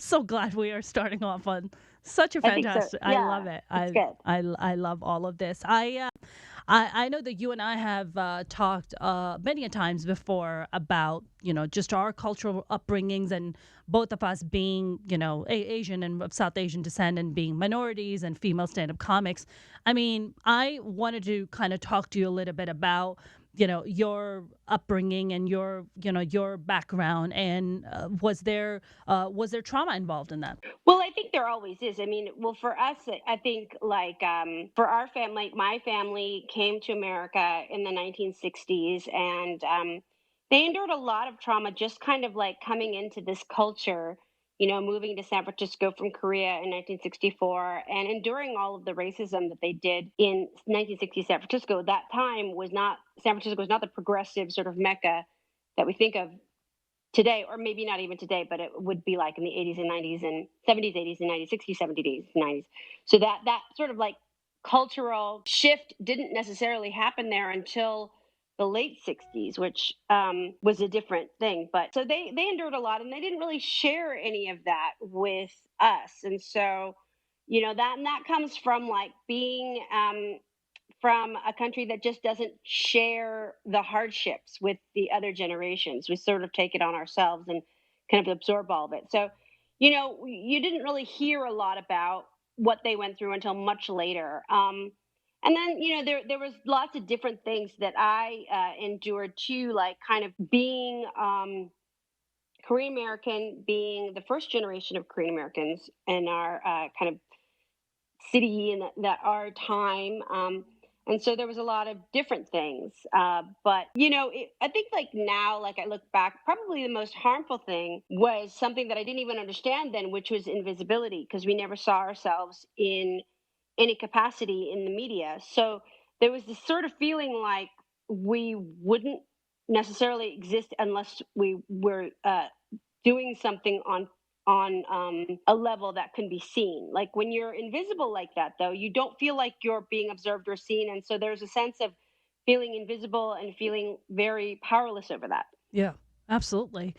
so glad we are starting off on such a I think so. fantastic. I Yeah, love it. it's good. I love all of this. I know that you and I have talked many a times before about just our cultural upbringings, and both of us being Asian and of South Asian descent, and being minorities and female stand-up comics. I mean, I wanted to kind of talk to you a little bit about your upbringing and your background, and was there trauma involved in that? Well, I think there always is. I mean, well, for us, I think like for our family, my family came to America in the 1960s, and they endured a lot of trauma just kind of like coming into this culture, moving to San Francisco from Korea in 1964 and enduring all of the racism that they did in 1960 San Francisco. That time was not, San Francisco was not the progressive sort of mecca that we think of today, or maybe not even today, but it would be like in the 80s and 90s and 70s, 80s and 90s, 60s, 70s, 90s. So that sort of like cultural shift didn't necessarily happen there until the late 60s, which was a different thing. But so they endured a lot, and they didn't really share any of that with us. And so, that comes from like being from a country that just doesn't share the hardships with the other generations. We sort of take it on ourselves and kind of absorb all of it. So, you didn't really hear a lot about what they went through until much later. And then, there was lots of different things that I endured too, like kind of being Korean American, being the first generation of Korean Americans in our kind of city and that our time. And so there was a lot of different things. But, I think like now, like I look back, probably the most harmful thing was something that I didn't even understand then, which was invisibility, because we never saw ourselves in any capacity in the media. So there was this sort of feeling like we wouldn't necessarily exist unless we were doing something on a level that can be seen. Like when you're invisible like that, though, you don't feel like you're being observed or seen, and so there's a sense of feeling invisible and feeling very powerless over that. Yeah, absolutely.